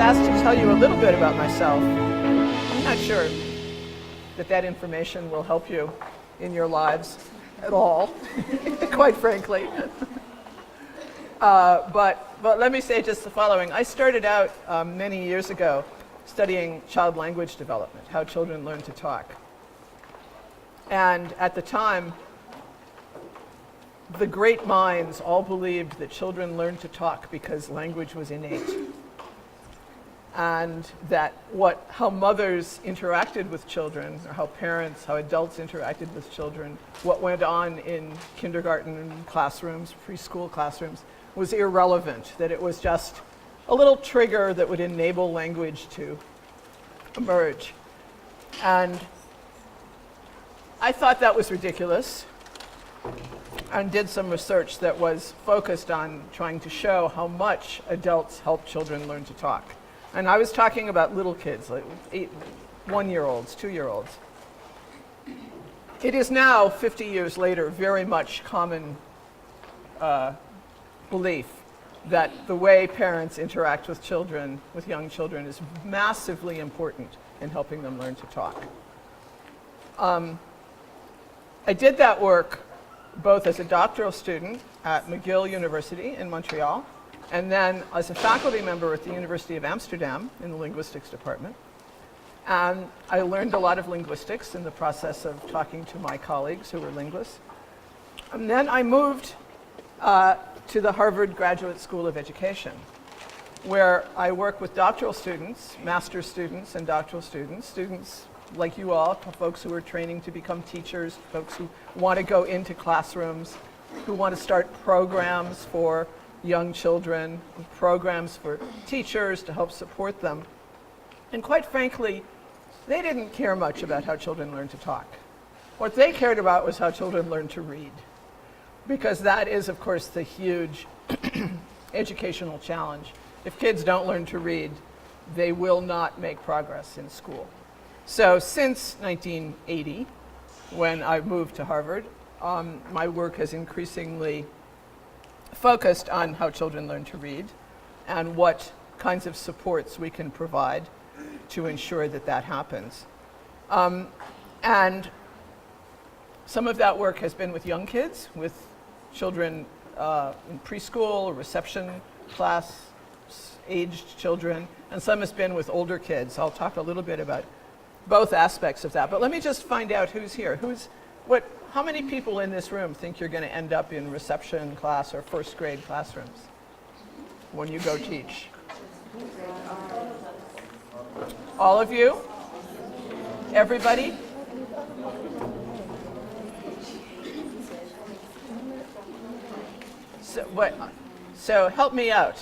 asked to tell you a little bit about myself. I'm not sure that that information will help you in your lives at all, quite frankly. But let me say just the following. I started out many years ago studying child language development, how children learn to talk. And at the time, the great minds all believed that children learned to talk because language was innate. And that how mothers interacted with children, or how parents, how adults interacted with children, what went on in kindergarten classrooms, preschool classrooms, was irrelevant, that it was just a little trigger that would enable language to emerge. And I thought that was ridiculous, and did some research that was focused on trying to show how much adults help children learn to talk. And I was talking about little kids, like 1-year-olds, 2-year-olds. It is now, 50 years later, very much common belief that the way parents interact with children, with young children, is massively important in helping them learn to talk. I did that work both as a doctoral student at McGill University in Montreal, and then as a faculty member at the University of Amsterdam in the linguistics department. And I learned a lot of linguistics in the process of talking to my colleagues who were linguists. And then I moved to the Harvard Graduate School of Education, where I work with doctoral students, master's students and doctoral students, students like you all, folks who are training to become teachers, folks who want to go into classrooms, who want to start programs for young children, programs for teachers to help support them. And quite frankly, they didn't care much about how children learn to talk. What they cared about was how children learn to read, because that is, of course, the huge educational challenge. If kids don't learn to read, they will not make progress in school. So since 1980, when I moved to Harvard, my work has increasingly focused on how children learn to read and what kinds of supports we can provide to ensure that that happens. And some of that work has been with young kids, with children in preschool, reception class aged children, and some has been with older kids. I'll talk a little bit about both aspects of that. But let me just find out who's here. How many people in this room think you're going to end up in reception class or first grade classrooms when you go teach? All of you? Everybody? So help me out.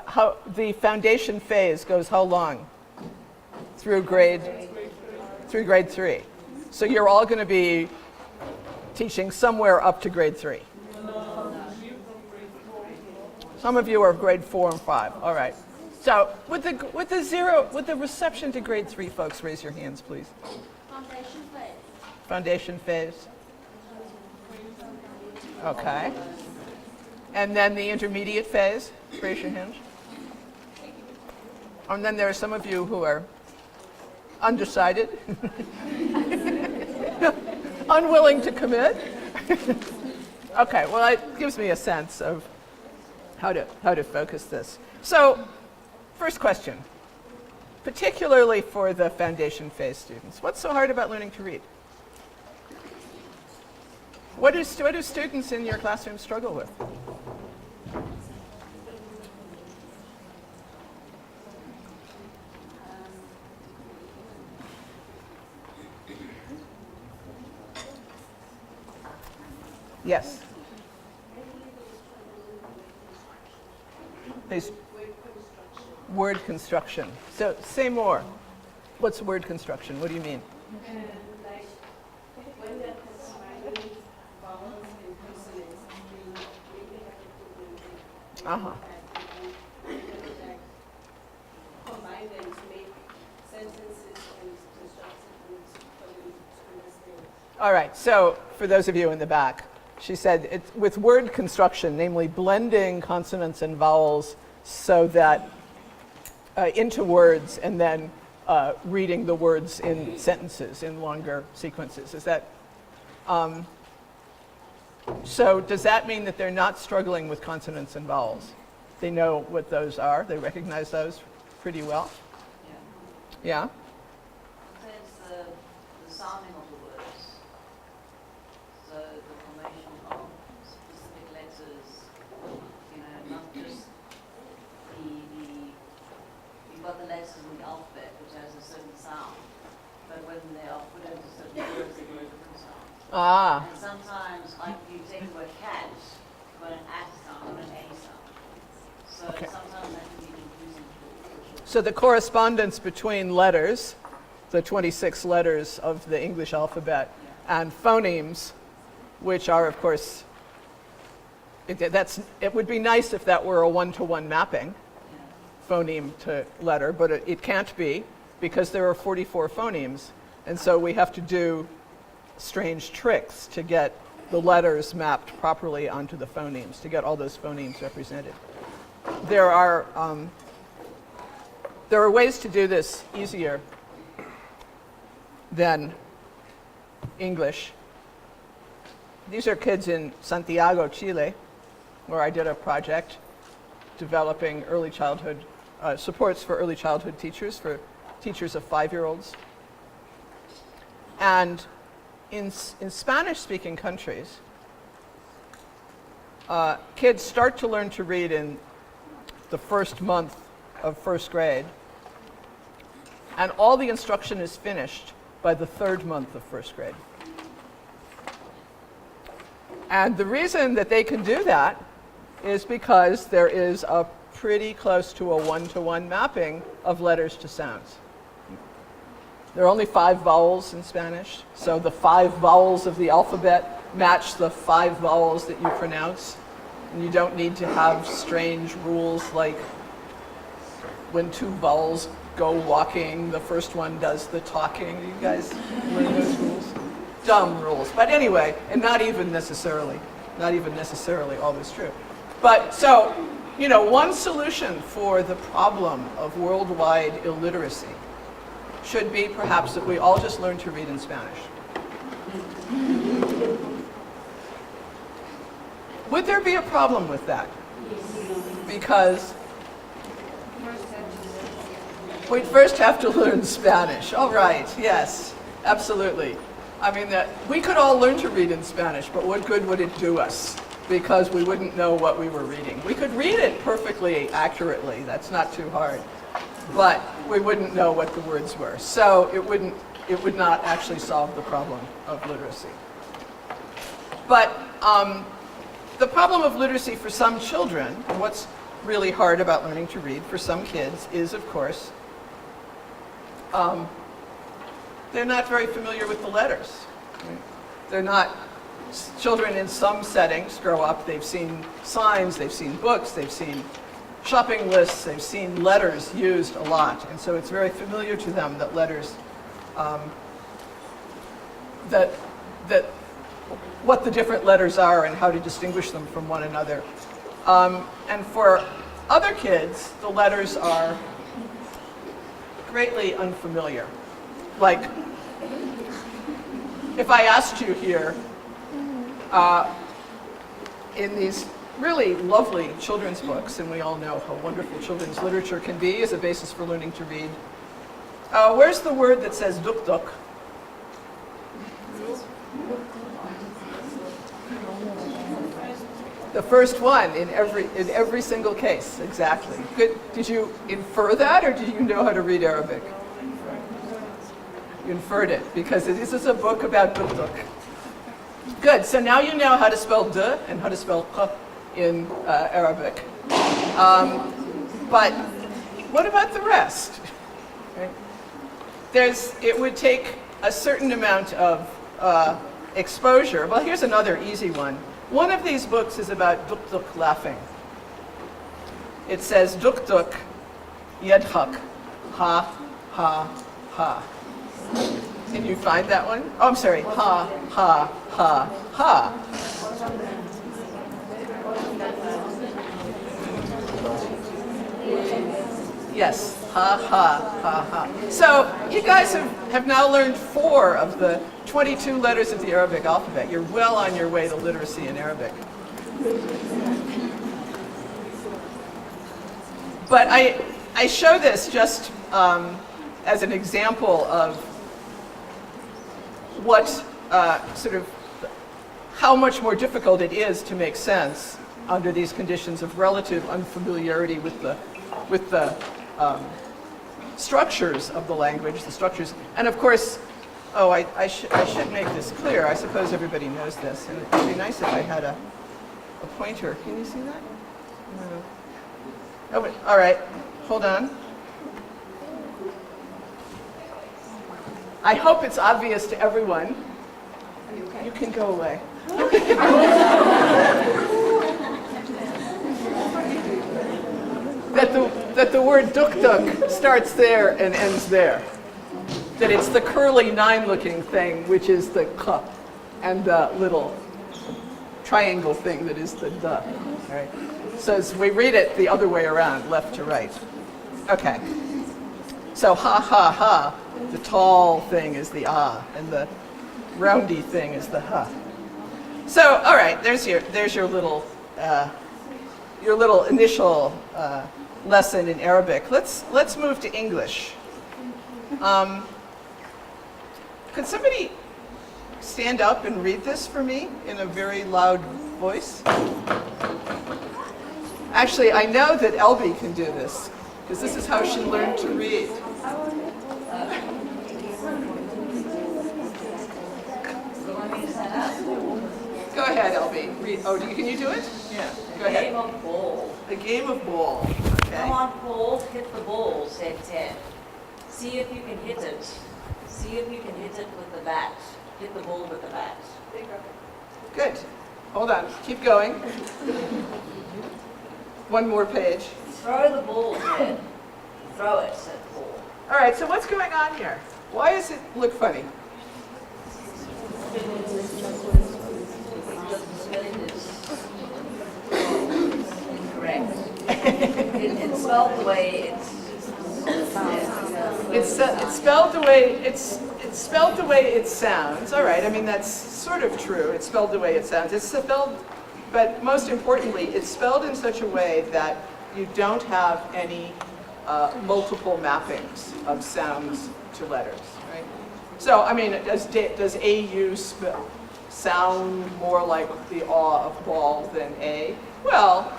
How the foundation phase goes how long? Through grade 3. So you're all going to be teaching somewhere up to grade 3. Some of you are grade 4 and 5. All right. So with the reception to grade 3 folks, raise your hands, please. Foundation phase. Foundation phase. Okay. And then the intermediate phase, raise your hands. And then there are some of you who are undecided, unwilling to commit. Okay, well, it gives me a sense of how to focus this. So, first question, particularly for the foundation phase students, what's so hard about learning to read? What do students in your classroom struggle with? Yes. There's word construction. So say more. What's word construction? What do you mean? Like when they're constructing vowels and consonants, we really have to put them Uh-huh. like combine them to make sentences and construct sentences for them to understand. All right, so for those of you in the back, she said it's with word construction, namely blending consonants and vowels so that into words and then reading the words in sentences, in longer sequences. Is that, so does that mean that they're not struggling with consonants and vowels? They know what those are, they recognize those pretty well? Yeah. Yeah? Sometimes the sounding of the words, so the formation of specific letters, you know, not just you've got the letters in the alphabet which has a certain sound, but when they are put into certain words, they go a different sound. Ah, And sometimes, like you take the word cat, you've got an at sound and an a sound. So Okay. sometimes that can be confusing. so the correspondence between letters, the 26 letters of the English alphabet, and phonemes, which are, of course, it would be nice if that were a one-to-one mapping, phoneme to letter, but it can't be because there are 44 phonemes, and so we have to do strange tricks to get the letters mapped properly onto the phonemes, to get all those phonemes represented. There are ways to do this easier than English. These are kids in Santiago, Chile, where I did a project developing early childhood supports for early childhood teachers, for teachers of 5-year-olds. And in Spanish-speaking countries, kids start to learn to read in the first month of first grade, and all the instruction is finished by the 3rd month of first grade. And the reason that they can do that is because there is a pretty close to a one-to-one mapping of letters to sounds. There are only 5 vowels in Spanish, so the 5 vowels of the alphabet match the 5 vowels that you pronounce. And you don't need to have strange rules like when 2 vowels go walking, the first one does the talking. You guys learn those rules? Dumb rules. But anyway, and not even necessarily always true. But so, you know, one solution for the problem of worldwide illiteracy should be perhaps that we all just learn to read in Spanish. Would there be a problem with that? Because we'd first have to learn Spanish. All right, yes, absolutely. I mean, we could all learn to read in Spanish, but what good would it do us? Because we wouldn't know what we were reading. We could read it perfectly accurately, that's not too hard, but we wouldn't know what the words were. So it would not actually solve the problem of literacy. But the problem of literacy for some children, and what's really hard about learning to read for some kids is, of course, they're not very familiar with the letters. They're not, children in some settings grow up, they've seen signs, they've seen books, they've seen shopping lists, they've seen letters used a lot. And so it's very familiar to them that letters, what the different letters are and how to distinguish them from one another. And for other kids, the letters are greatly unfamiliar. Like, if I asked you here, in these really lovely children's books, and we all know how wonderful children's literature can be as a basis for learning to read, where's the word that says duk duk? The first one in every single case, exactly. Good. Did you infer that, or did you know how to read Arabic? You inferred it, because this is a book about duk duk. Good, so now you know how to spell d and how to spell q in Arabic. But what about the rest? Right? It would take a certain amount of exposure. Well, here's another easy one. One of these books is about duk duk laughing. It says duk duk yadhak, ha, ha, ha. Can you find that one? Oh, I'm sorry, ha, ha, ha, ha. Yes, ha, ha, ha, ha. So you guys have now learned 4 of the 22 letters of the Arabic alphabet. You're well on your way to literacy in Arabic. But I show this just as an example of what sort of how much more difficult it is to make sense under these conditions of relative unfamiliarity with the structures of the language, the structures. And of course, I should make this clear. I suppose everybody knows this, and it would be nice if I had a pointer. Can you see that? No. Oh, wait, all right, hold on. I hope it's obvious to everyone. You can go away. That the word duk-duk starts there and ends there. That it's the curly 9-looking thing, which is the k, and the little triangle thing that is the duh. Right? So as we read it the other way around, left to right. Okay. So ha ha ha, the tall thing is the ah, and the roundy thing is the ha. So all right, there's your little initial lesson in Arabic. Let's move to English. Could somebody stand up and read this for me in a very loud voice? Actually, I know that Elby can do this, because this is how she learned to read. Go ahead, Elby. Read. Oh, can you do it? Yeah. Go ahead. Game of ball. A game of ball. Okay. Come on, Paul, hit the ball, said Ted. See if you can hit it. See if you can hit it with the bat. Hit the ball with the bat. Good. Hold on. Keep going. One more page. Throw the ball, Ted. Throw it, said Paul. All right, so what's going on here? Why does it look funny? Because the spelling is incorrect. It's spelled the way It's spelled the way it sounds. All right. I mean, that's sort of true. It's spelled the way it sounds. It's spelled, but most importantly, it's spelled in such a way that you don't have any multiple mappings of sounds to letters. Right. So, I mean, does AU sound more like the aw of ball than A? Well,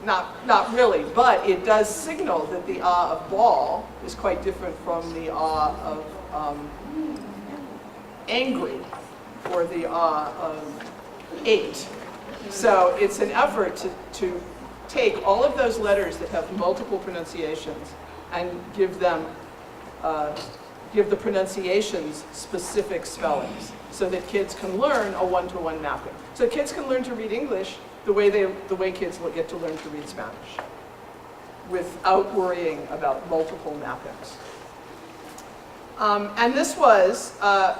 not really, but it does signal that the ah of ball is quite different from the ah of angry or the ah of 8. So it's an effort to take all of those letters that have multiple pronunciations and give the pronunciations specific spellings so that kids can learn a one-to-one mapping. So kids can learn to read English the way kids will get to learn to read Spanish without worrying about multiple mappings. And this was a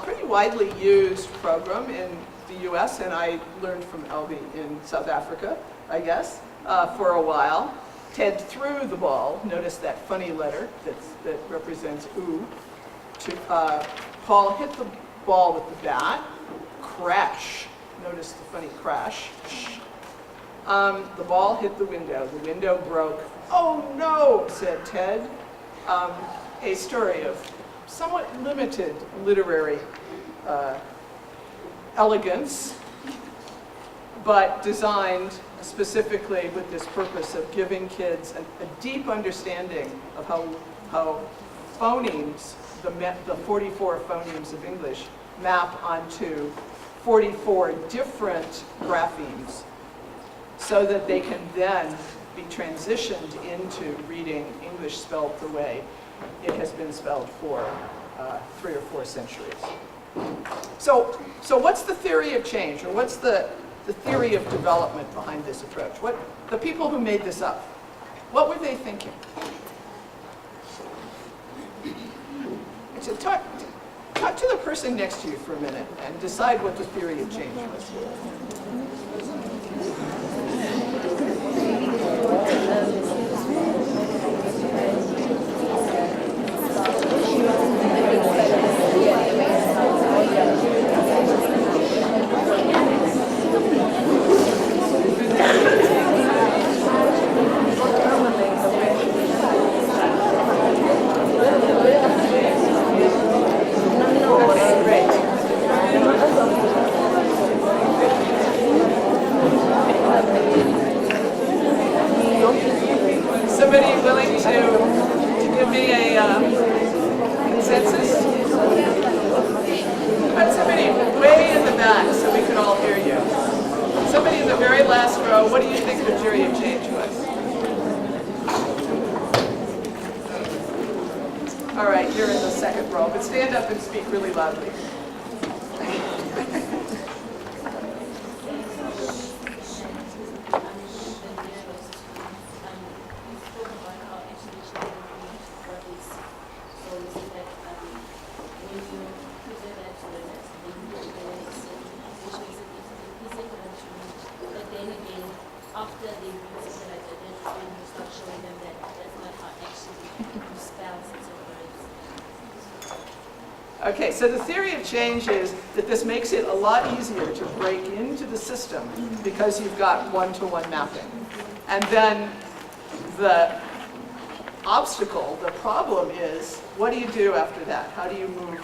pretty widely used program in the US, and I learned from Elby in South Africa, I guess, for a while. Ted threw the ball. Notice that funny letter that represents oo. Paul hit the ball with the bat. Crash. Notice the funny crash. The ball hit the window. The window broke. Oh no, said Ted. A story of somewhat limited literary elegance, but designed specifically with this purpose of giving kids a deep understanding of how phonemes, the 44 phonemes of English, map onto 44 different graphemes so that they can then be transitioned into reading English spelled the way it has been spelled for 3 or 4 centuries. So what's the theory of change, or what's the theory of development behind this approach? The people who made this up, what were they thinking? So talk to the person next to you for a minute and decide what the theory of change was. all hear you. Somebody in the very last row, what do you think the theory of change was? All right, you're in the second row, but stand up and speak really loudly. After they read something like that, then when you start showing them that that's not how actually you spell certain words. Okay, so the theory of change is that this makes it a lot easier to break into the system because you've got one-to-one mapping. And then the obstacle, the problem is, what do you do after that? How do you move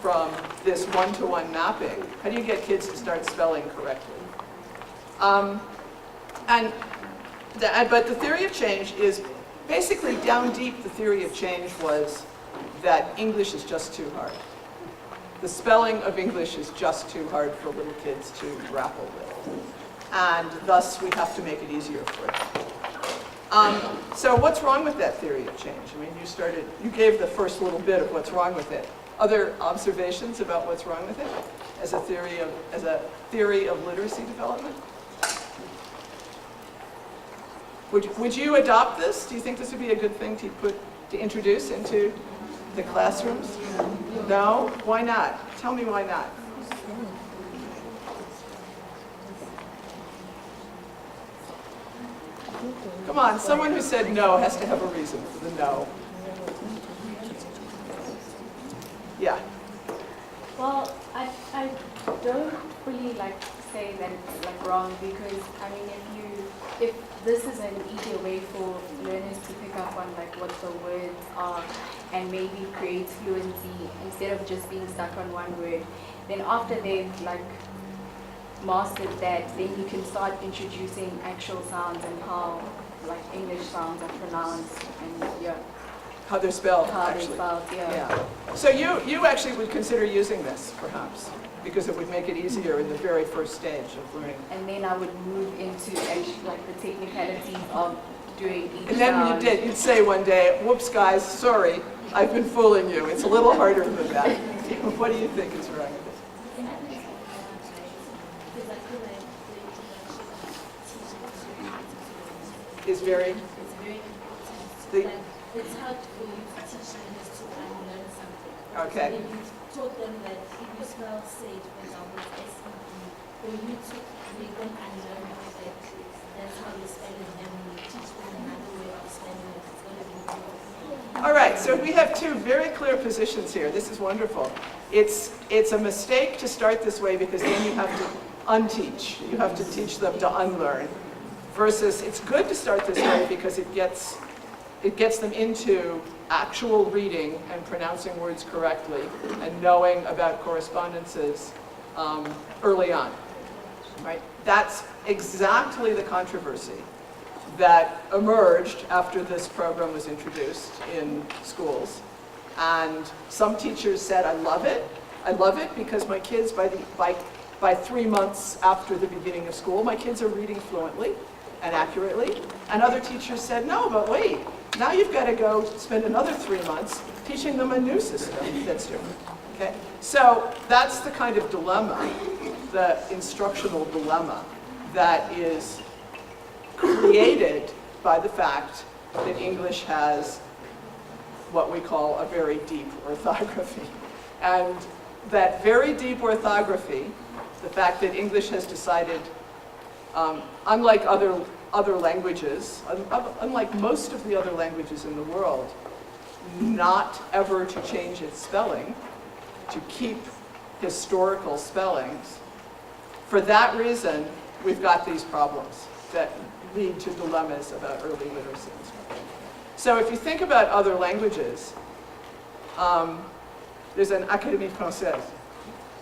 from this one-to-one mapping? How do you get kids to start spelling correctly? But the theory of change is basically down deep. The theory of change was that English is just too hard. The spelling of English is just too hard for little kids to grapple with. And thus we have to make it easier for them. So what's wrong with that theory of change? I mean, you gave the first little bit of what's wrong with it. Other observations about what's wrong with it as a theory of literacy development? Would you adopt this? Do you think this would be a good thing to introduce into the classrooms? No? Why not? Tell me why not. Come on, someone who said no has to have a reason for the no. Yeah. Well, I don't really say that it's wrong, because I mean, if this is an easier way for learners to pick up on what the words are and maybe create fluency instead of just being stuck on one word, then after they've mastered that, then you can start introducing actual sounds and how English sounds are pronounced and How they're spelled, how they're actually. spelled, yeah. So you actually would consider using this, perhaps, because it would make it easier in the very first stage of learning. And then I would move into actually the technicalities of doing each And then sound. you'd say one day, whoops guys, sorry, I've been fooling you. It's a little harder than that. What do you think is wrong with it? Is very, It's hard for you to teach learners to unlearn something. Okay. So if you taught them that if you spell sage, for example, S-E-E, for you to make them unlearn that, that's how you spell it, and when you teach them another way of spelling it, it's going to be wrong. all right, so we have two very clear positions here. This is wonderful. It's a mistake to start this way because then you have to unteach. You have to teach them to unlearn. Versus it's good to start this way because it gets them into actual reading and pronouncing words correctly and knowing about correspondences early on. Right? That's exactly the controversy that emerged after this program was introduced in schools. And some teachers said, I love it. I love it because my kids, by 3 months after the beginning of school, my kids are reading fluently and accurately. And other teachers said, no, but wait, now you've got to go spend another 3 months teaching them a new system that's different. Okay? So that's the kind of dilemma, the instructional dilemma, that is created by the fact that English has what we call a very deep orthography. And that very deep orthography, the fact that English has decided, unlike other languages, unlike most of the other languages in the world, not ever to change its spelling, to keep historical spellings. For that reason, we've got these problems that lead to dilemmas about early literacy instruction. So if you think about other languages, there's an Académie Française.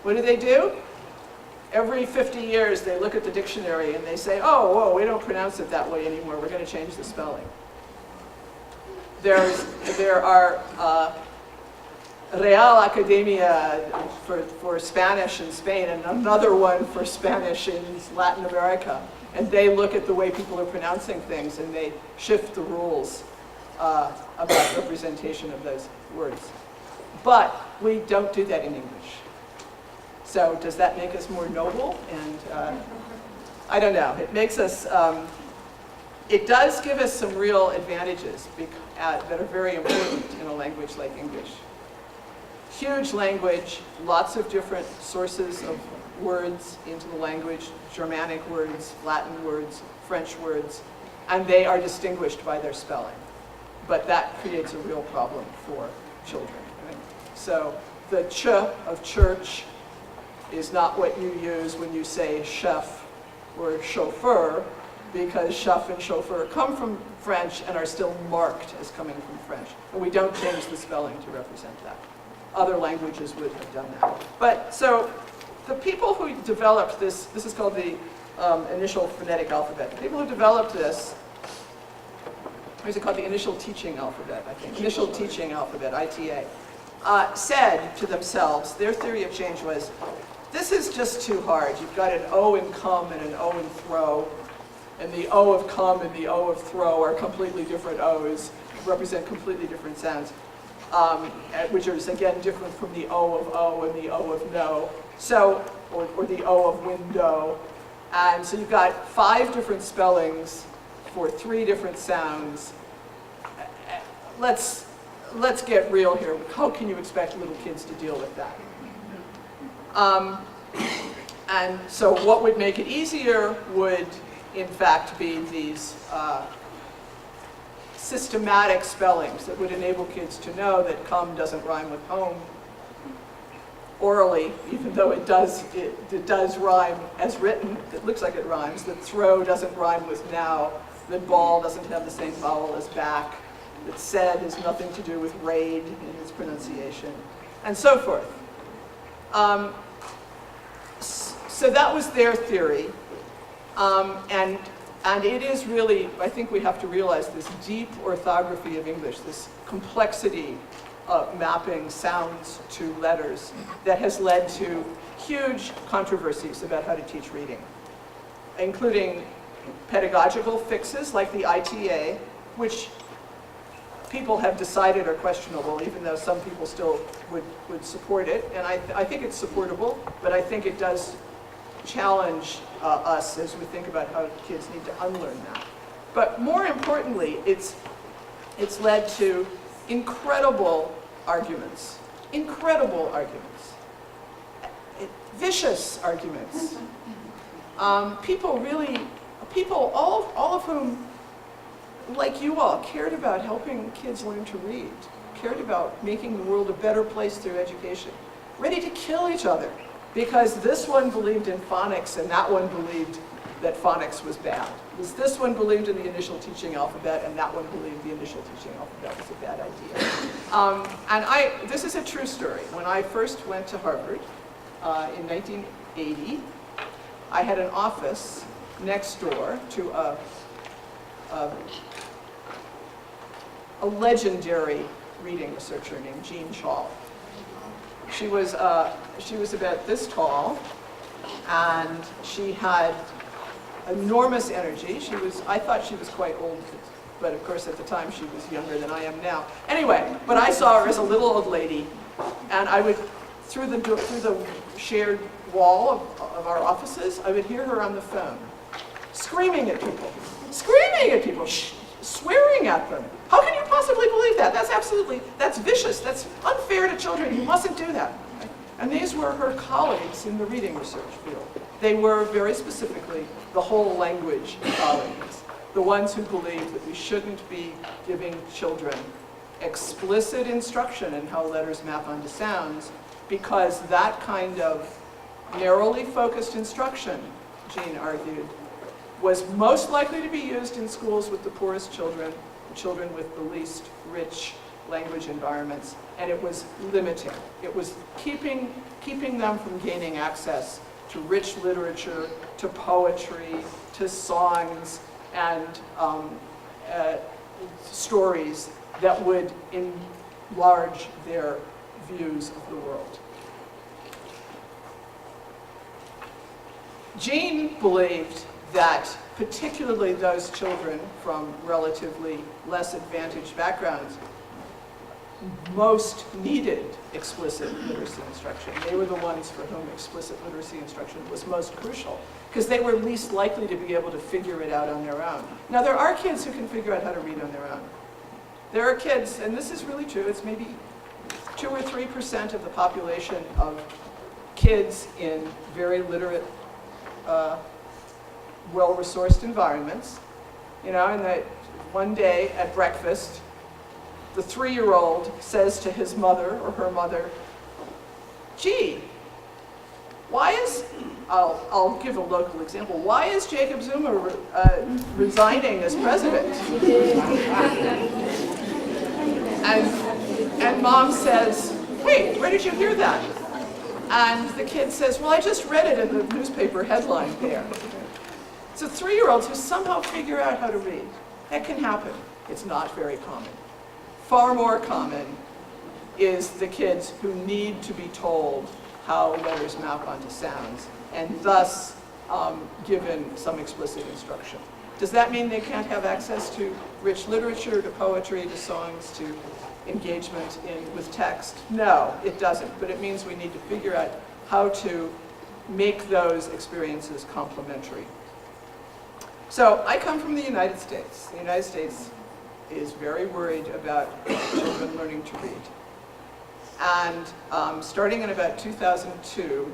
What do? Every 50 years, they look at the dictionary and they say, oh, whoa, we don't pronounce it that way anymore. We're going to change the spelling. There are Real Academia for Spanish in Spain, and another one for Spanish in Latin America. And they look at the way people are pronouncing things, and they shift the rules about representation of those words. But we don't do that in English. So does that make us more noble? And I don't know. It makes us, it does give us some real advantages that are very important in a language like English. Huge language, lots of different sources of words into the language, Germanic words, Latin words, French words, and they are distinguished by their spelling. But that creates a real problem for children. Right? So the ch of church is not what you use when you say chef or chauffeur, because chef and chauffeur come from French and are still marked as coming from French. And we don't change the spelling to represent that. Other languages would have done that. But so the people who developed this is called the initial phonetic alphabet. The people who developed this, what is it called? The initial teaching alphabet, I think. Initial teaching alphabet, ITA, said to themselves, their theory of change was, this is just too hard. You've got an O in come and an O in throw. And the O of come and the O of throw are completely different O's, represent completely different sounds, which are, again, different from the O of O and the O of no, so, or the O of window. And so you've got 5 different spellings for 3 different sounds. Let's get real here. How can you expect little kids to deal with that? And so what would make it easier would, in fact, be these systematic spellings that would enable kids to know that come doesn't rhyme with home orally, even though it does rhyme as written. It looks like it rhymes. That throw doesn't rhyme with now. That ball doesn't have the same vowel as back. That said has nothing to do with raid in its pronunciation, and so forth. So that was their theory. And it is really, I think we have to realize, this deep orthography of English, this complexity of mapping sounds to letters that has led to huge controversies about how to teach reading, including pedagogical fixes like the ITA, which people have decided are questionable, even though some people still would support it. And I think it's supportable, but I think it does challenge us as we think about how kids need to unlearn that. But more importantly, it's led to incredible arguments, vicious arguments. People, all of whom, like you all, cared about helping kids learn to read, cared about making the world a better place through education, ready to kill each other because this one believed in phonics and that one believed that phonics was bad. This one believed in the initial teaching alphabet and that one believed the initial teaching alphabet was a bad idea. And this is a true story. When I first went to Harvard in 1980, I had an office next door to a legendary reading researcher named Jean Shaw. She was about this tall, and she had enormous energy. I thought she was quite old, but of course at the time she was younger than I am now. Anyway, but I saw her as a little old lady, and I would, through the shared wall of our offices, I would hear her on the phone, screaming at people, swearing at them. How can you possibly believe that? That's vicious, that's unfair to children, you mustn't do that. And these were her colleagues in the reading research field. They were very specifically the whole language colleagues, the ones who believed that we shouldn't be giving children explicit instruction in how letters map onto sounds, because that kind of narrowly focused instruction, Jean argued, was most likely to be used in schools with the poorest children, the children with the least rich language environments, and it was limiting. It was keeping them from gaining access to rich literature, to poetry, to songs, and stories that would enlarge their views of the world. Jean believed that particularly those children from relatively less advantaged backgrounds most needed explicit literacy instruction. They were the ones for whom explicit literacy instruction was most crucial, because they were least likely to be able to figure it out on their own. Now, there are kids who can figure out how to read on their own. There are kids, and this is really true, it's maybe 2 or 3% of the population of kids in very literate, well-resourced environments, and that one day at breakfast, the 3-year-old says to his mother or her mother, "Gee, why is," I'll give a local example, "why is Jacob Zuma resigning as president?" And mom says, "Hey, where did you hear that?" And the kid says, "Well, I just read it in the newspaper headline there." So 3-year-olds who somehow figure out how to read. That can happen. It's not very common. Far more common is the kids who need to be told how letters map onto sounds, and thus given some explicit instruction. Does that mean they can't have access to rich literature, to poetry, to songs, to engagement with text? No, it doesn't, but it means we need to figure out how to make those experiences complementary. So I come from the United States. The United States is very worried about children learning to read. And starting in about 2002,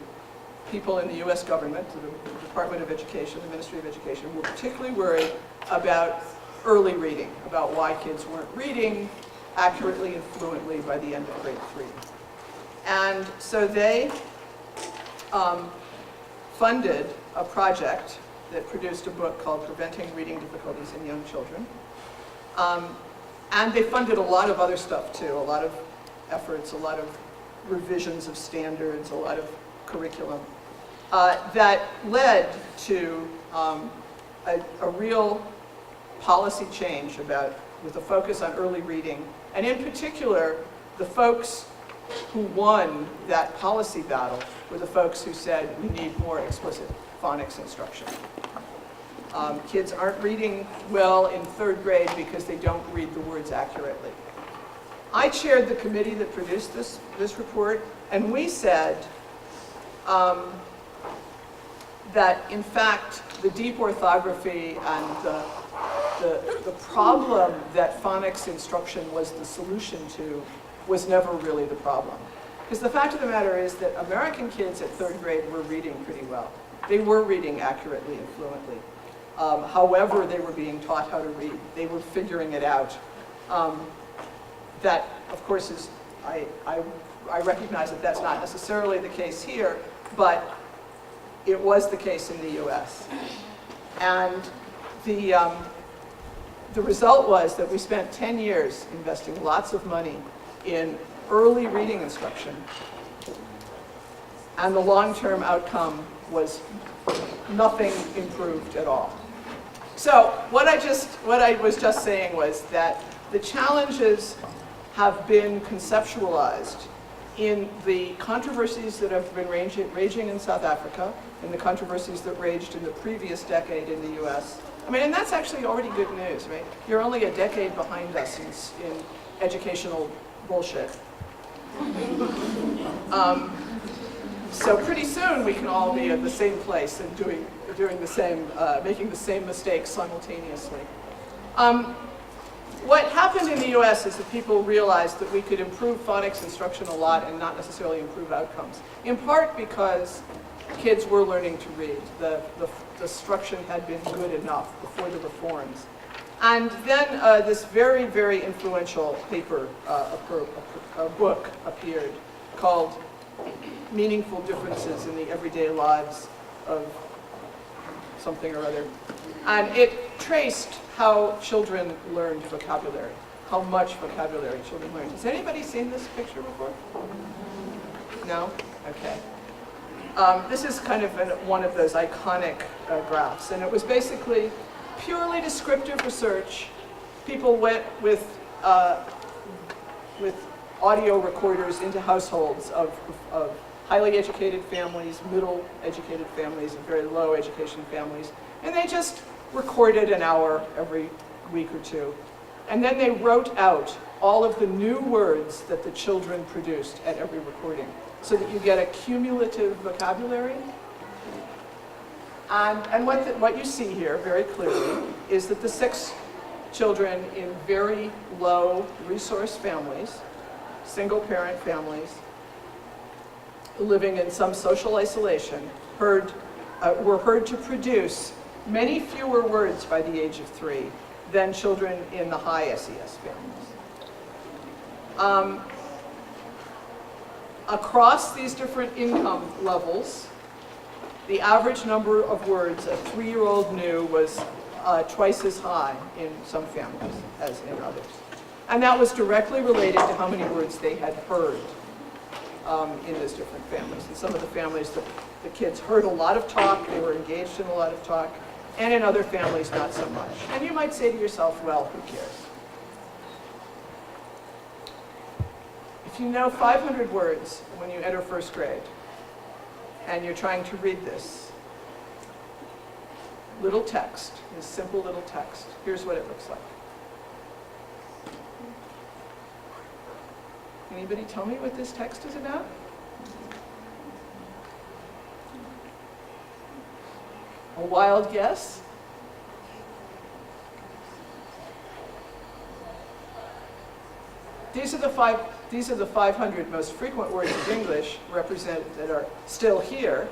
people in the US government, the Department of Education, the Ministry of Education, were particularly worried about early reading, about why kids weren't reading accurately and fluently by the end of grade 3. And so they funded a project that produced a book called Preventing Reading Difficulties in Young Children. And they funded a lot of other stuff too, a lot of efforts, a lot of revisions of standards, a lot of curriculum that led to a real policy change with a focus on early reading. And in particular, the folks who won that policy battle were the folks who said we need more explicit phonics instruction. Kids aren't reading well in 3rd grade because they don't read the words accurately. I chaired the committee that produced this report, and we said that in fact the deep orthography and the problem that phonics instruction was the solution to was never really the problem. Because the fact of the matter is that American kids at 3rd grade were reading pretty well. They were reading accurately and fluently. However they were being taught how to read, they were figuring it out. That, of course, is, I recognize that that's not necessarily the case here, but it was the case in the US. And the result was that we spent 10 years investing lots of money in early reading instruction, and the long-term outcome was nothing improved at all. So what I was just saying was that the challenges have been conceptualized in the controversies that have been raging in South Africa, in the controversies that raged in the previous decade in the US. I mean, and that's actually already good news, right? You're only a decade behind us in educational bullshit. So pretty soon we can all be at the same place and doing the same, making the same mistakes simultaneously. What happened in the US is that people realized that we could improve phonics instruction a lot and not necessarily improve outcomes. In part because kids were learning to read. The instruction had been good enough before the reforms. And then this very, very influential paper, a book appeared called Meaningful Differences in the Everyday Lives of something or other. And it traced how children learned vocabulary, how much vocabulary children learned. Has anybody seen this picture before? No? Okay. This is kind of one of those iconic graphs, and it was basically purely descriptive research. People went with audio recorders into households of highly educated families, middle educated families, and very low education families. And they just recorded an hour every week or two. And then they wrote out all of the new words that the children produced at every recording, so that you get a cumulative vocabulary. And what you see here very clearly is that the 6 children in very low resource families, single parent families, living in some social isolation, were heard to produce many fewer words by the age of 3 than children in the high SES families. Across these different income levels, the average number of words a 3-year-old knew was twice as high in some families as in others. And that was directly related to how many words they had heard in those different families. In some of the families, the kids heard a lot of talk, they were engaged in a lot of talk, and in other families, not so much. And you might say to yourself, well, who cares? If you know 500 words when you enter 1st grade, and you're trying to read this little text, this simple little text, here's what it looks like. Anybody tell me what this text is about? A wild guess? These are the 500 most frequent words of English that are still here,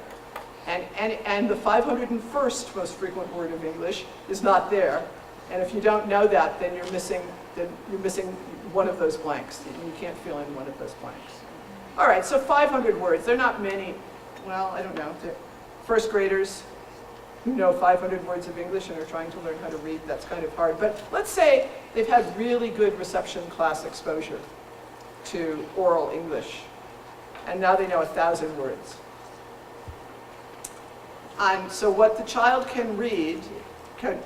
and the 501st most frequent word of English is not there. And if you don't know that, then you're missing one of those blanks. You can't fill in one of those blanks. All right, so 500 words. They're not many. Well, I don't know. They're 1st graders who know 500 words of English and are trying to learn how to read. That's kind of hard. But let's say they've had really good reception class exposure to oral English, and now they know 1,000 words. And so what the child can read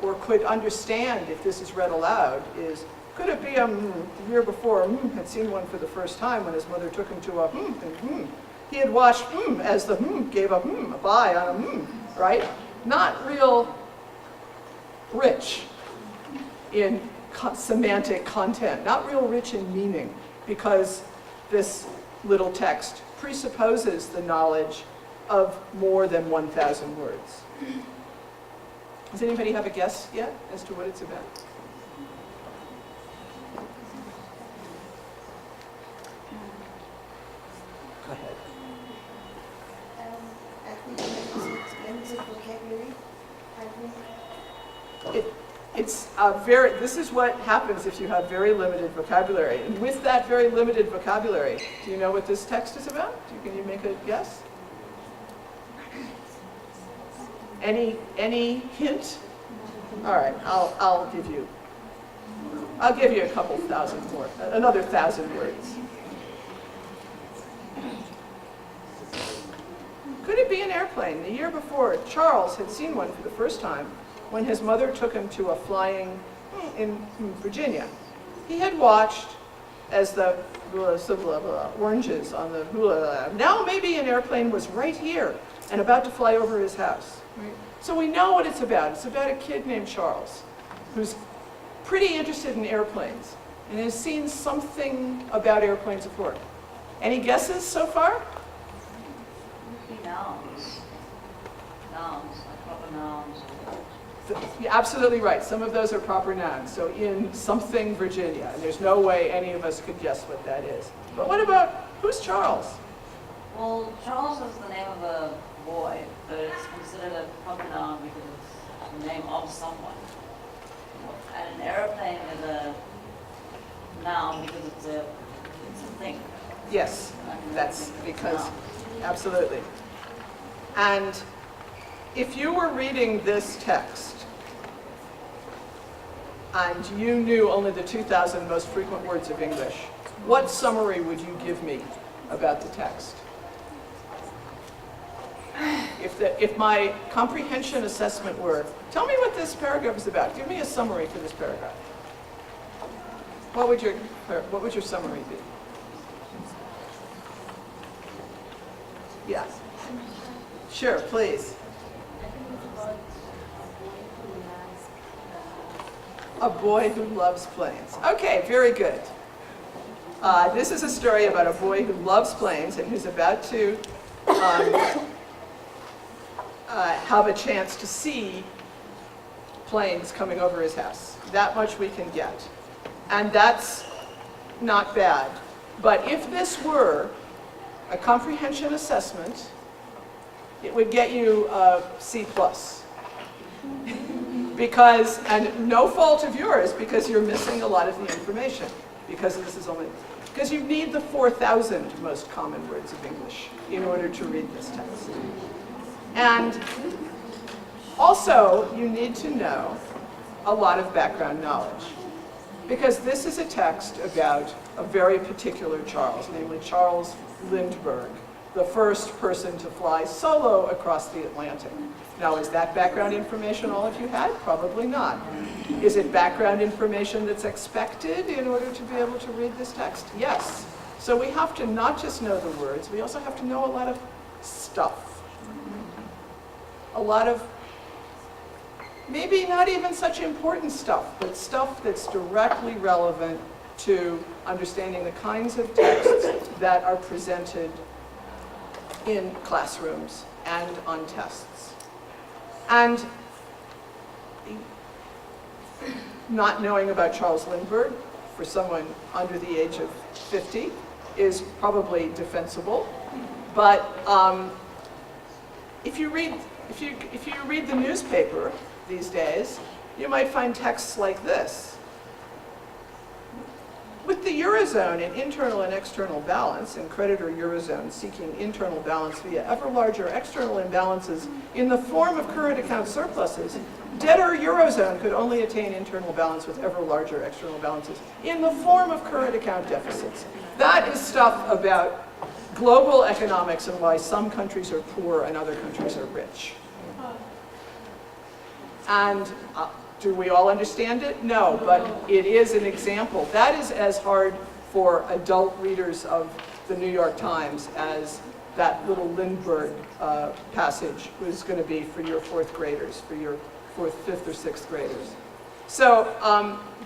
or could understand if this is read aloud is, could it be the year before had seen one for the first time when his mother took him to a and he had watched as the gave a bye on a right? Not real rich in semantic content, not real rich in meaning, because this little text presupposes the knowledge of more than 1,000 words. Does anybody have a guess yet as to what it's about? Go ahead. I think it's limited vocabulary. I think This is what happens if you have very limited vocabulary. And with that very limited vocabulary, do you know what this text is about? Can you make a guess? Any hint? All right, I'll give you a couple thousand more, another 1,000 words. Could it be an airplane? The year before, Charles had seen one for the first time when his mother took him to a flying in Virginia. He had watched as the oranges on the now maybe an airplane was right here and about to fly over his house. Right? So we know what it's about. It's about a kid named Charles who's pretty interested in airplanes and has seen something about airplanes before. Any guesses so far? Nouns. Nouns, like proper nouns. You're absolutely right. Some of those are proper nouns. So in something Virginia, and there's no way any of us could guess what that is. But what about, who's Charles? Well, Charles is the name of a boy, but it's considered a proper noun because it's the name of someone. And an airplane is a noun because it's a thing. Yes, that's because, absolutely. And if you were reading this text and you knew only the 2,000 most frequent words of English, what summary would you give me about the text? If my comprehension assessment were, tell me what this paragraph is about, give me a summary for this paragraph. What would your summary be? Yeah. Sure, please. A boy who loves planes. Okay, very good. This is a story about a boy who loves planes and who's about to have a chance to see planes coming over his house. That much we can get. And that's not bad. But if this were a comprehension assessment, it would get you a C+. Because, and no fault of yours, because you're missing a lot of the information. Because you need the 4,000 most common words of English in order to read this text. And also, you need to know a lot of background knowledge. Because this is a text about a very particular Charles, namely Charles Lindbergh, the first person to fly solo across the Atlantic. Now, is that background information all of you had? Probably not. Is it background information that's expected in order to be able to read this text? Yes. So we have to not just know the words, we also have to know a lot of stuff. A lot of maybe not even such important stuff, but stuff that's directly relevant to understanding the kinds of texts that are presented in classrooms and on tests. And not knowing about Charles Lindbergh for someone under the age of 50 is probably defensible. But if you read the newspaper these days, you might find texts like this. With the Eurozone in internal and external balance, and creditor Eurozone seeking internal balance via ever larger external imbalances in the form of current account surpluses, debtor Eurozone could only attain internal balance with ever larger external balances in the form of current account deficits. That is stuff about global economics and why some countries are poor and other countries are rich. And do we all understand it? No, but it is an example. That is as hard for adult readers of the New York Times as that little Lindbergh passage was going to be for your fourth graders, for your fifth or sixth graders. So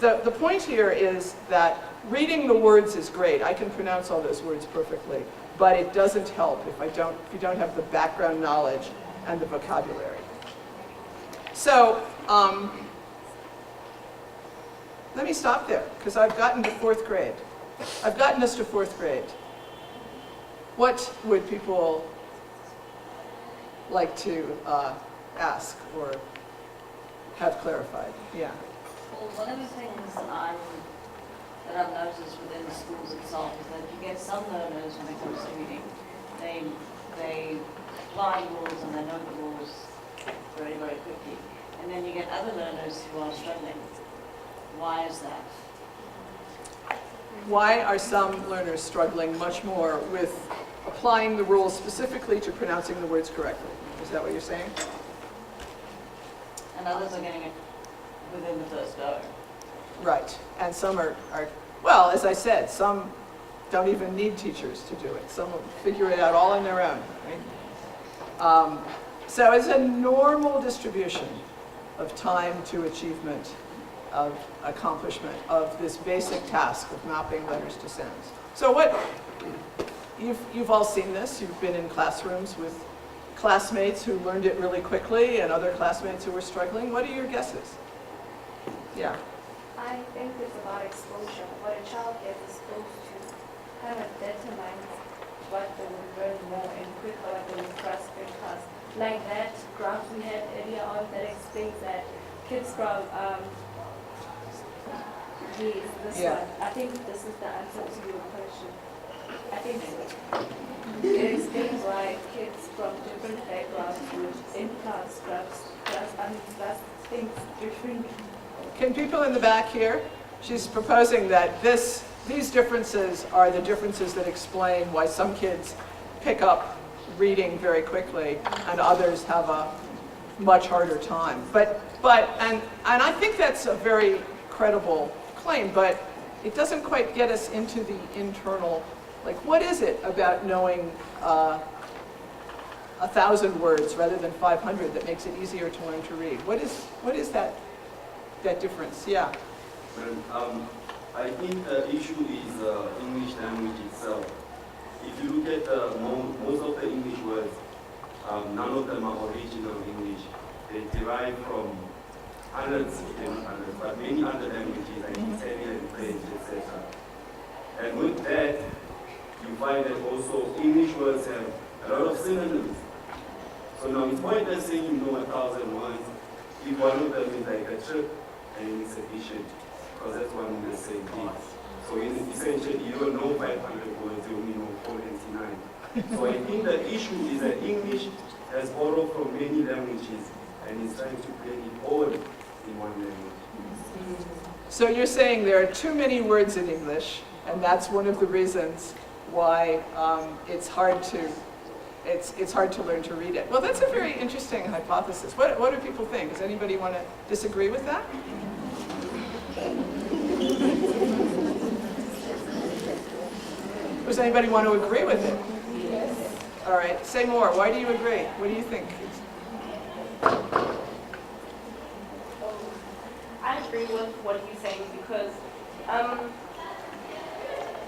the point here is that reading the words is great. I can pronounce all those words perfectly, but it doesn't help if you don't have the background knowledge and the vocabulary. So let me stop there, because I've gotten to fourth grade. I've gotten us to fourth grade. What would people like to ask or have clarified? Yeah. Well, one of the things that I've noticed within the schools itself is that you get some learners when it comes to reading, they apply rules and they know the rules very, very quickly. And then you get other learners who are struggling. Why is that? Why are some learners struggling much more with applying the rules specifically to pronouncing the words correctly? Is that what you're saying? And others are getting it within the first go. Right. And some are well, as I said, some don't even need teachers to do it. Some will figure it out all on their own. Right? So it's a normal distribution of time to achievement, of accomplishment of this basic task of mapping letters to sounds. So what, you've all seen this, you've been in classrooms with classmates who learned it really quickly and other classmates who were struggling. What are your guesses? Yeah. I think it's about exposure. What a child gets exposed to kind of determines what they will learn more and quicker, what they will grasp in class. Like that graph we had earlier on that explains that kids from yes, this Yeah. one. I think this is the answer to your question. I think so. It explains why kids from different backgrounds would in class grasp things differently. Can people in the back hear? She's proposing that these differences are the differences that explain why some kids pick up reading very quickly and others have a much harder time. And I think that's a very credible claim, but it doesn't quite get us into the internal, like what is it about knowing 1,000 words rather than 500 that makes it easier to learn to read? What is that difference? Yeah. Well, I think the issue is English language itself. If you look at most of the English words, none of them are original English. They derive from hundreds, not hundreds, but many other languages like Italian, French, etc. And with that, you find that also English words have a lot of synonyms. So now it's pointless saying you know 1,000 words if one of them is like a trip and it's sufficient, because that's one and the same thing. So essentially, you don't know 500 words, you only know 499. So I think the issue is that English has borrowed from many languages and is trying to blend it all in one language. So you're saying there are too many words in English, and that's one of the reasons why it's hard to learn to read it. Well, that's a very interesting hypothesis. What do people think? Does anybody want to disagree with that? Does anybody want to agree with it? Yes. All right, say more. Why do you agree? What do you think? I agree with what he's saying because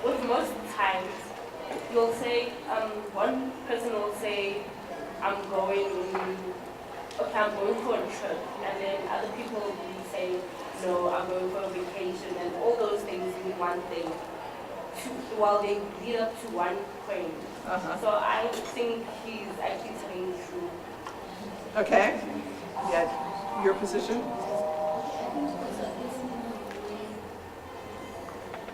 with most times you'll say one person will say I'm going for a trip, and then other people will be saying no, I'm going for a vacation, and all those things mean one thing. While they lead up to one point. So I think he's actually telling the truth. Okay. Yeah. Your position?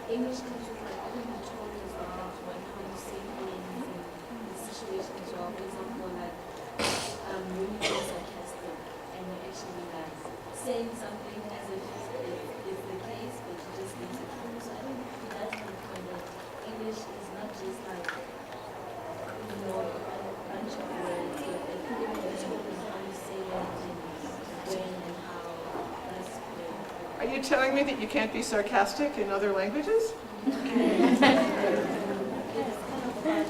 English comes with like all the tone as well, when how you say things and the situation as well. For example, like when you feel sarcastic and you're actually like saying something as if it's the case, but you just make it true. So I don't think that's the point that English is not just like a bunch of words, but I think even the tone and how you say it and when and how that's good. Are you telling me that you can't be sarcastic in other languages? It's kind of hard.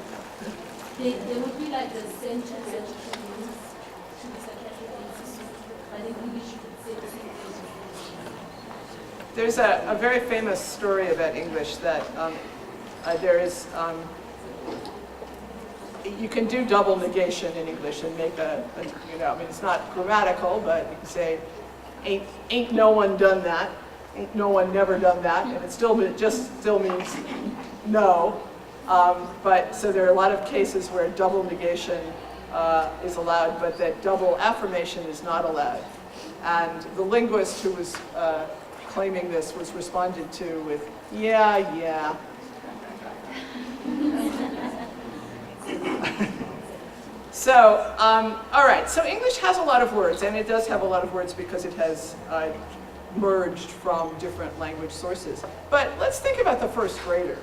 There would be like the sentence that you can use to be sarcastic and but in English you could say the same thing. There's a very famous story about English that there is, you can do double negation in English and make I mean, it's not grammatical, but you can say, ain't no one done that, ain't no one never done that, and it still means no. But so there are a lot of cases where double negation is allowed, but that double affirmation is not allowed. And the linguist who was claiming this was responded to with, yeah. So, all right, so English has a lot of words, and it does have a lot of words because it has merged from different language sources. But let's think about the first grader.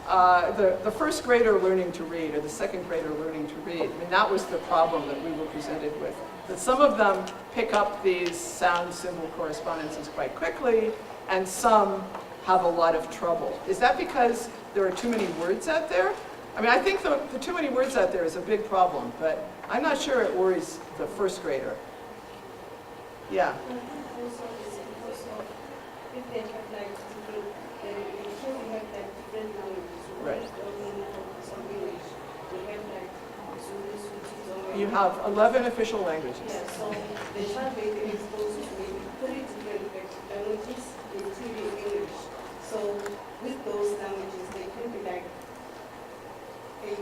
The first grader learning to read, or the second grader learning to read. I mean, that was the problem that we were presented with. That some of them pick up these sound symbol correspondences quite quickly, and some have a lot of trouble. Is that because there are too many words out there? I mean, I think the too many words out there is a big problem, but I'm not sure it worries the first grader. Yeah. Also, if they have like different, because we have like different languages, so Right. we only focus on English. We have like Zulu, which is already. You have 11 official languages. Yeah, so the child may be exposed to maybe 3 different languages, including English. So with those languages, they can be like, it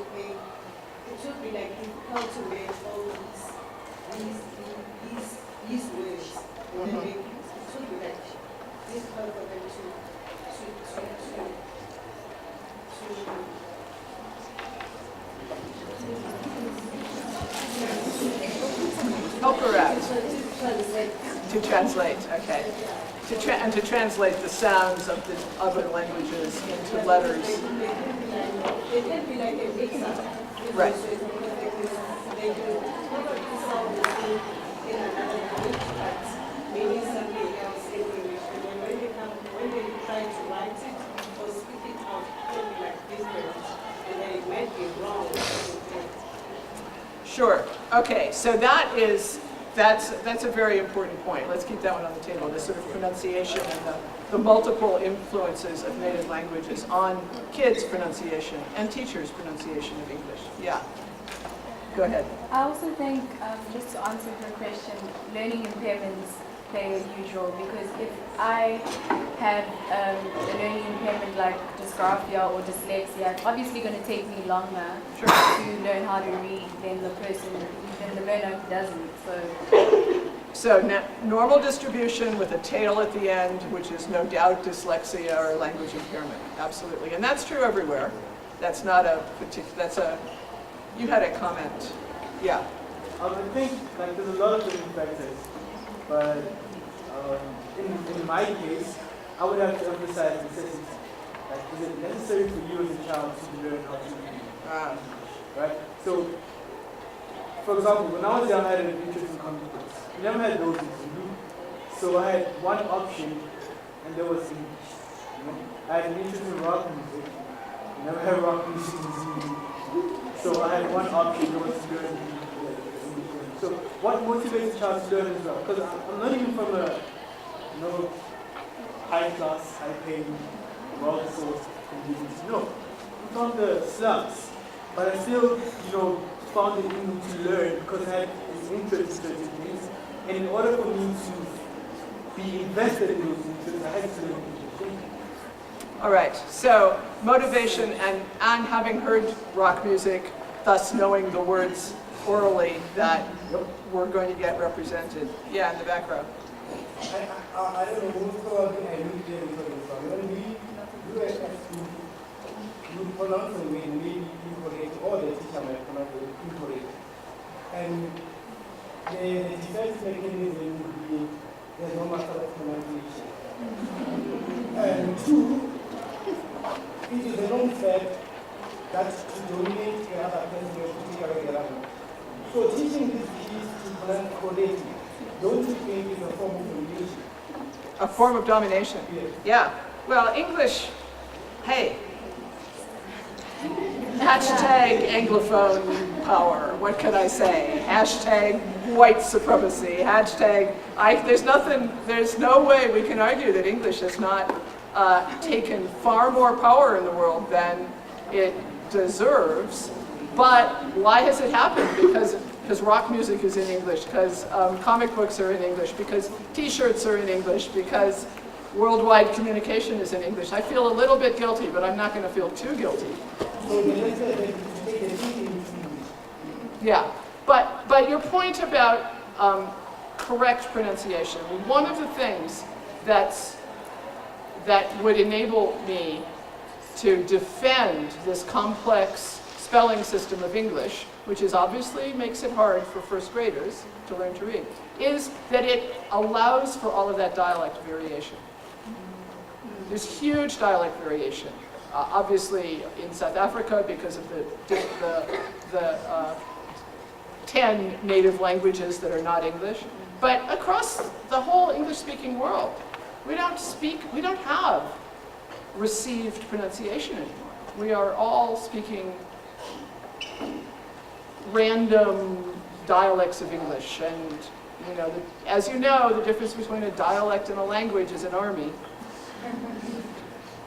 should be like difficult to read all these words. And then it should be like difficult for them to Help her out. To translate, okay. And to translate the sounds of the other languages into letters. It can be like a mix-up. Right. They do sound the same in another language, but maybe something else in English. And then when they try to write it or speak it out, it will be like different. And then it might be wrong. Sure. Okay, so that's a very important point. Let's keep that one on the table, this sort of pronunciation and the multiple influences of native languages on kids' pronunciation and teachers' pronunciation of English. Yeah, go ahead. I also think, just to answer your question, learning impairments play a huge role, because if I have a learning impairment like dysgraphia or dyslexia, it's obviously going to take me longer to learn how to read than the learner who doesn't. So normal distribution with a tail at the end, which is no doubt dyslexia or language impairment, absolutely. And that's true everywhere. That's not a particular, you had a comment. Yeah. I think like there's a lot of different factors, but in my case, I would have to emphasize necessity. Like, is it necessary for you as a child to learn how to read? Right? So, for example, when I was young, I had an interest in comic books. I never had those in Zulu, so I had one option, and there was English. You know? I had an interest in rock music. I never had rock music in Zulu, so I had one option, there was to learn English. So what motivates a child to learn as well? Because I'm not even from a high class, high paying, well resourced community. No, I'm from the slums. But I still, found it in me to learn because I had an interest in certain things. And in order for me to be invested in those interests, I had to learn English. All right, so motivation and having heard rock music, thus knowing the words orally that we're going to get represented. Yeah, in the back row. I don't know, most probably I don't hear it when we do it at school, you pronounce the way maybe incorrect, or the teacher might pronounce it incorrect. And the defense mechanism would be there's no matter of pronunciation. And two, it is a known fact that to dominate the other person, you have to take away the language. So teaching these kids to pronounce correctly, don't you think it's a form of domination? A form of domination? Yes. Yeah. Well, English, hey. Hashtag Anglophone power. What can I say? Hashtag white supremacy. Hashtag, there's no way we can argue that English has not taken far more power in the world than it deserves. But why has it happened? Because rock music is in English, because comic books are in English, because t-shirts are in English, because worldwide communication is in English. I feel a little bit guilty, but I'm not going to feel too guilty. So the letter that you take the thing in English. Yeah, but your point about correct pronunciation, one of the things that would enable me to defend this complex spelling system of English, which obviously makes it hard for first graders to learn to read, is that it allows for all of that dialect variation. There's huge dialect variation. Obviously in South Africa because of the 10 native languages that are not English, but across the whole English-speaking world, we don't have received pronunciation anymore. We are all speaking random dialects of English, and as you know, the difference between a dialect and a language is an army.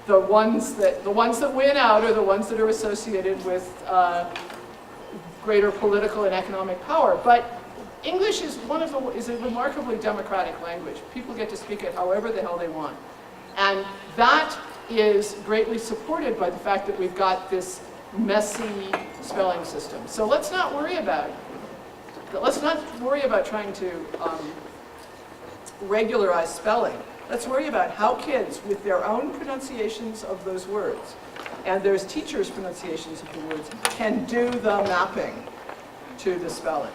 The ones that win out are the ones that are associated with greater political and economic power. But English is a remarkably democratic language. People get to speak it however the hell they want, and that is greatly supported by the fact that we've got this messy spelling system. So let's not worry about trying to regularize spelling. Let's worry about how kids, with their own pronunciations of those words, and there's teachers' pronunciations of the words, can do the mapping to the spelling.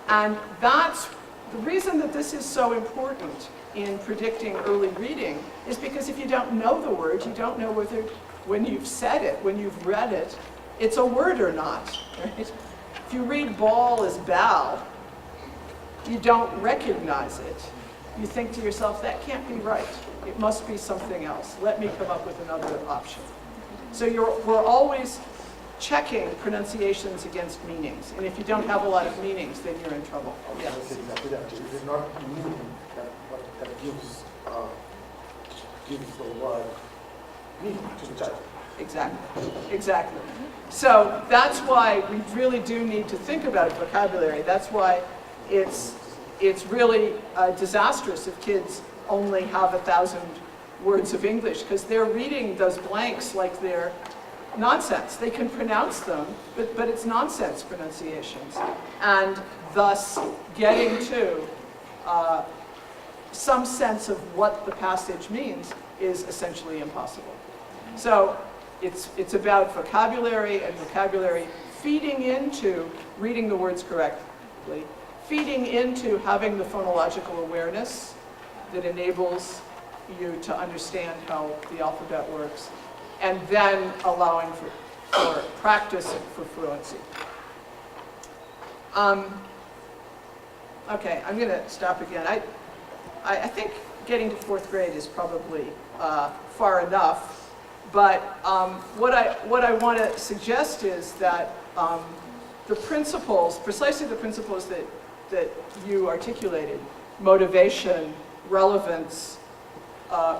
And that's the reason that this is so important in predicting early reading, is because if you don't know the word, you don't know whether, when you've said it, when you've read it, it's a word or not. Right? If you read ball as ball, you don't recognize it. You think to yourself, that can't be right. It must be something else. Let me come up with another option. So we're always checking pronunciations against meanings. And if you don't have a lot of meanings, then you're in trouble. Yeah. That's exactly that. It is not meaning that gives the word meaning to the child. Exactly, exactly. So that's why we really do need to think about vocabulary. That's why it's really disastrous if kids only have 1,000 words of English, because they're reading those blanks like they're nonsense. They can pronounce them, but it's nonsense pronunciations. And thus getting to some sense of what the passage means is essentially impossible. So it's about vocabulary, and vocabulary feeding into reading the words correctly, feeding into having the phonological awareness that enables you to understand how the alphabet works, and then allowing for practice and for fluency. Okay, I'm going to stop again. I think getting to 4th grade is probably far enough, but what I want to suggest is that the principles, precisely the principles that you articulated, motivation, relevance,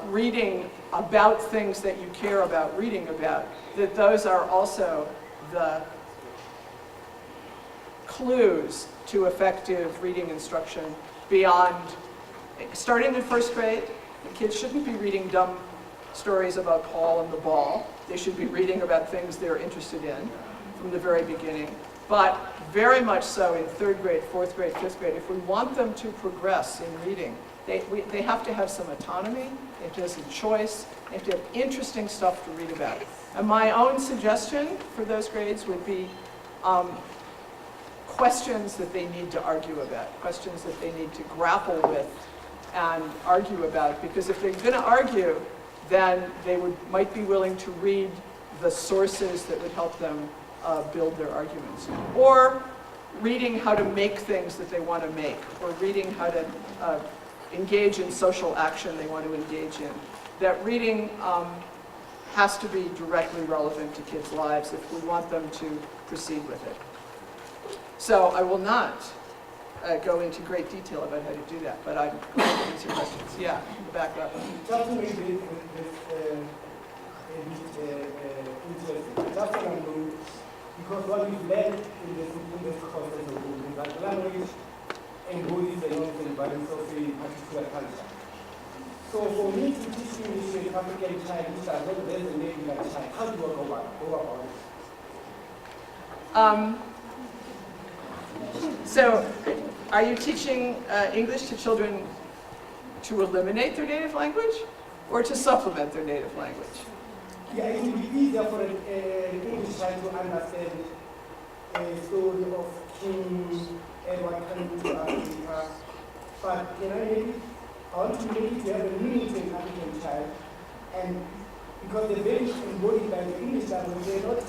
reading about things that you care about reading about, that those are also the clues to effective reading instruction beyond, starting in 1st grade. The kids shouldn't be reading dumb stories about Paul and the ball. They should be reading about things they're interested in from the very beginning. But very much so in 3rd grade, 4th grade, 5th grade. If we want them to progress in reading, they have to have some autonomy, they have to have some choice, they have to have interesting stuff to read about. And my own suggestion for those grades would be questions that they need to argue about, questions that they need to grapple with and argue about. Because if they're going to argue, then they might be willing to read the sources that would help them build their arguments. Or reading how to make things that they want to make, or reading how to engage in social action they want to engage in. That reading has to be directly relevant to kids' lives if we want them to proceed with it. So I will not go into great detail about how to do that, but I'm going to answer questions. Yeah, in the back row. Just to make this interesting, just to know, because what we've learned in this process of moving, that language embodies the non-valence of a particular culture. So for me to teach English to an African child which does not resonate with that child, how do I go about it? So, are you teaching English to children to eliminate their native language or to supplement their native language? Yeah, it would be easier for an English child to understand a story of King Edward coming to Africa. But maybe I want to make it to have a meaning to an African child, and because they're very embodied by the English language, they're not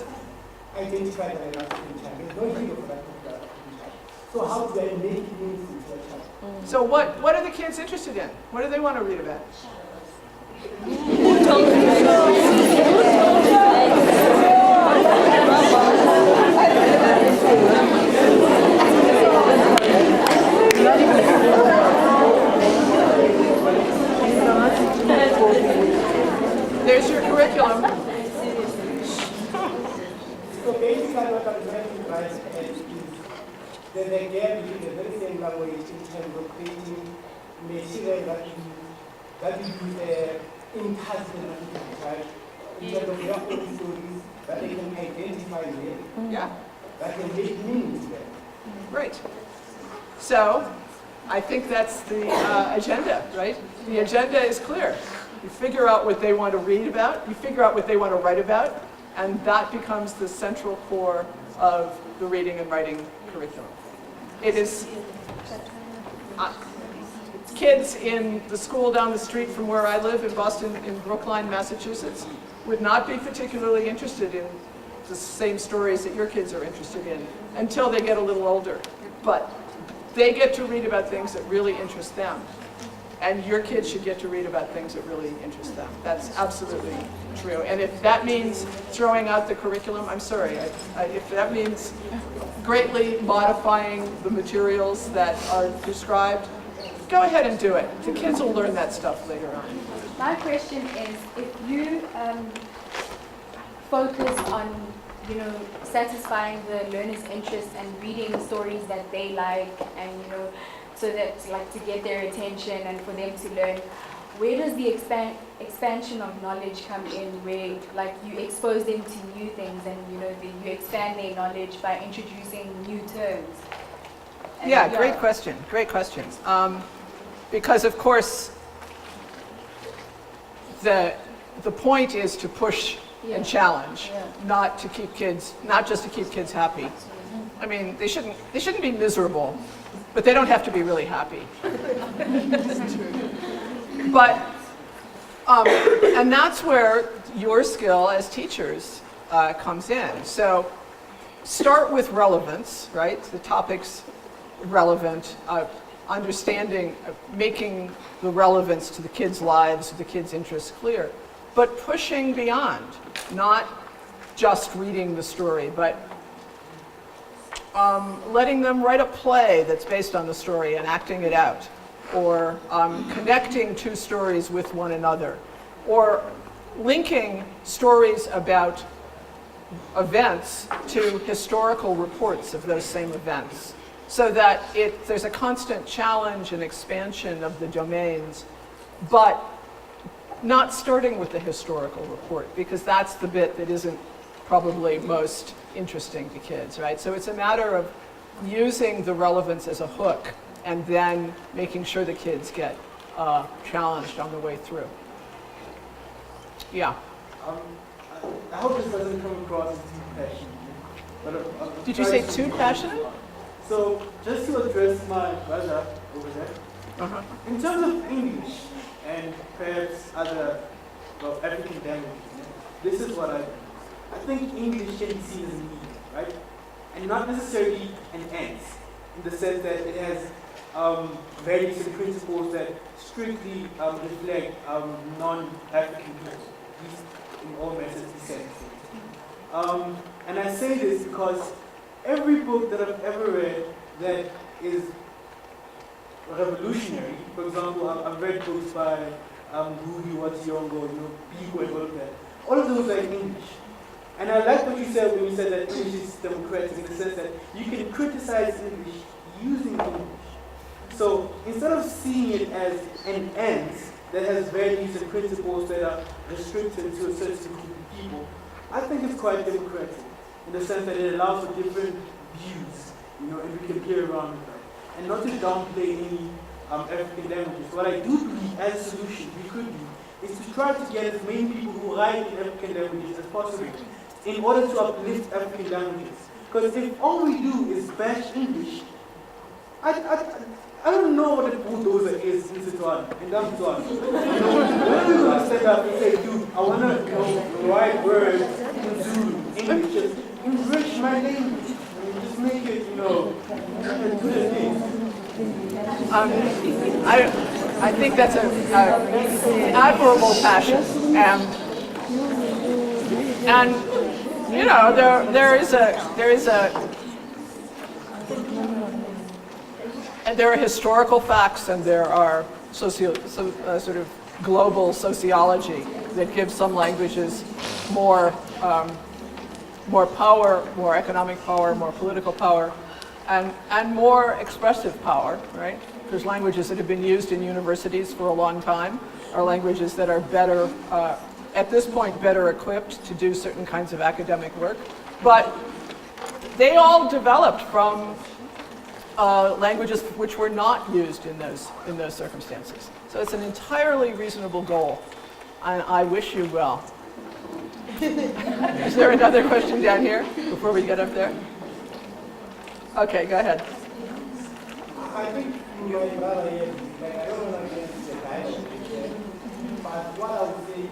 identified as an African child. There's no hero for that particular African child. So how do I make it meaningful to a child? So what are the kids interested in? What do they want to read about? There's your curriculum. So basically what I'm trying to drive is there's a gap between the very same language in terms of creating material that we use in person of the child, in terms of their own stories that they can identify with, Yeah, that can make meaning to them. great. So I think that's the agenda, right? The agenda is clear. You figure out what they want to read about, you figure out what they want to write about, and that becomes the central core of the reading and writing curriculum. It is kids in the school down the street from where I live in Boston, in Brookline, Massachusetts, would not be particularly interested in the same stories that your kids are interested in until they get a little older. But they get to read about things that really interest them. And your kids should get to read about things that really interest them. That's absolutely true. And if that means throwing out the curriculum, I'm sorry. If that means greatly modifying the materials that are described, go ahead and do it. The kids will learn that stuff later on. My question is, if you focus on, satisfying the learner's interest and reading stories that they like, and so that to get their attention and for them to learn, where does the expansion of knowledge come in? Where you expose them to new things, and you expand their knowledge by introducing new terms. And Yeah, great question. Great question. Because of course, the point is to push and challenge, not just to keep kids happy. I mean, they shouldn't be miserable, but they don't have to be really happy. But and that's where your skill as teachers comes in. So start with relevance, right? The topic's relevant, understanding, making the relevance to the kids' lives, the kids' interests clear, but pushing beyond, not just reading the story, but letting them write a play that's based on the story and acting it out, or connecting two stories with one another, or linking stories about events to historical reports of those same events, so that there's a constant challenge and expansion of the domains, but not starting with the historical report, because that's the bit that isn't probably most interesting to kids, right? So it's a matter of using the relevance as a hook and then making sure the kids get challenged on the way through. Yeah. I hope this doesn't come across as too passionate. But Did you say too passionate? So, just to address my brother over there, in terms of English and perhaps other African languages, this is what I do. I think English can be seen as a medium, right? And not necessarily an ant, in the sense that it has values and principles that strictly reflect non-African people, at least in all methods and sense. And I say this because every book that I've ever read that is revolutionary, for example, I've read books by Ngugi wa Thiong'o, Biko and all of that. All of those are in English. And I like what you said when you said that English is democratic, in the sense that you can criticize English using English. So instead of seeing it as an ant that has values and principles that are restricted to a certain group of people, I think it's quite democratic, in the sense that it allows for different views, and we can play around with that. And not to downplay any African languages. What I do believe as a solution we could do is to try to get as many people who write in African languages as possible in order to uplift African languages. Because if all we do is bash English, I don't know what a bulldozer is in Setswana, in Setswana. When are we going to stand up and say, dude, I want to know the right words in Zulu, English, just enrich my language, and just make it, as good as it is. I think that's an admirable passion, and there are historical facts, and there are sort of global sociology that gives some languages more power, more economic power, more political power, and more expressive power, right? There's languages that have been used in universities for a long time, are languages that are better, at this point, better equipped to do certain kinds of academic work. But they all developed from languages which were not used in those circumstances. So it's an entirely reasonable goal, and I wish you well. Is there another question down here before we get up there? Okay, go ahead. I think my brother here, I don't want to get the passion, but what I would say is,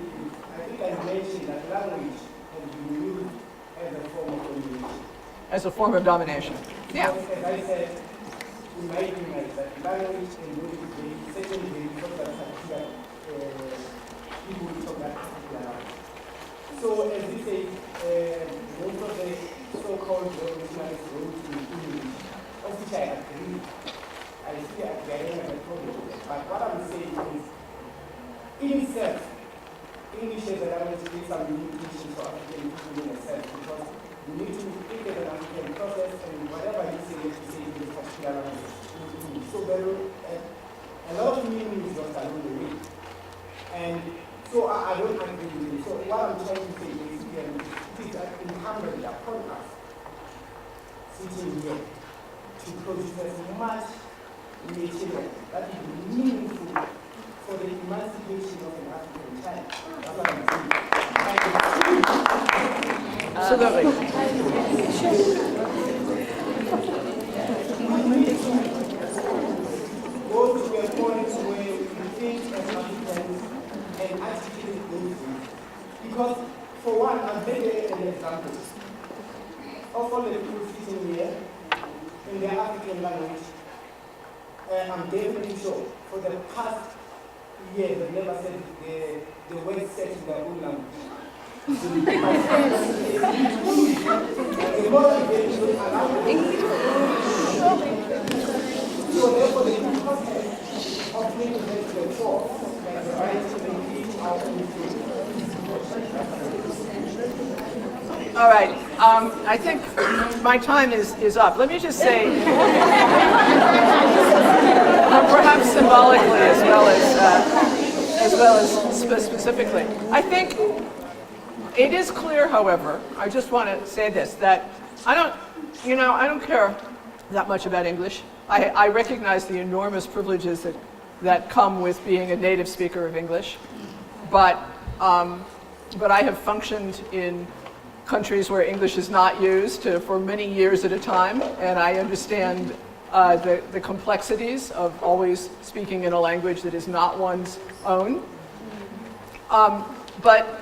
I think I mentioned that language can be used as a form of communication. As a form of domination. Yeah. As I said, in my opinion, that language can be very secondary because so-called revolutionary route in English, of which I agree. I see there is a problem. But what I'm saying is, in itself, English as a language takes some unique issues for African people in itself, because you need to think as an African process, and whatever you say in a particular language. So a lot of meaning is lost along the way. And so I don't agree with it. So what I'm trying to say is, it is incumbent upon us, sitting here, to produce as much material that is meaningful for the emancipation of an African child. That's what I'm saying. Absolutely. Go to a point where we think as Africans and articulate those things. Because, for one, I've made an example. Of all the people sitting here in their African language, I'm definitely sure for the past years they've never said the word sex in their own language. The modern day is not allowed. So therefore the process of making them to the fore, like the right to make our own food. All right. I think my time is up. Let me just say, perhaps symbolically as well as specifically. I think it is clear, however, I just want to say this, that I don't care that much about English. I recognize the enormous privileges that come with being a native speaker of English, but I have functioned in countries where English is not used for many years at a time, and I understand the complexities of always speaking in a language that is not one's own. But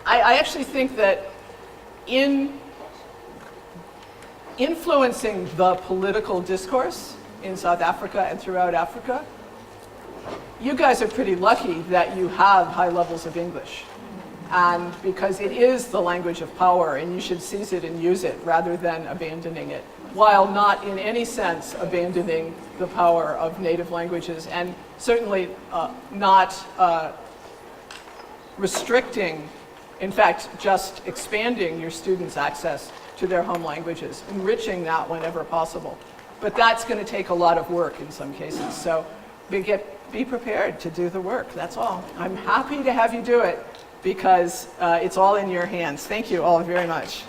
I actually think that in influencing the political discourse in South Africa and throughout Africa, you guys are pretty lucky that you have high levels of English. And because it is the language of power, and you should seize it and use it rather than abandoning it, while not in any sense abandoning the power of native languages, and certainly not restricting, in fact, just expanding your students' access to their home languages, enriching that whenever possible. But that's going to take a lot of work in some cases. So be prepared to do the work, that's all. I'm happy to have you do it, because it's all in your hands. Thank you all very much.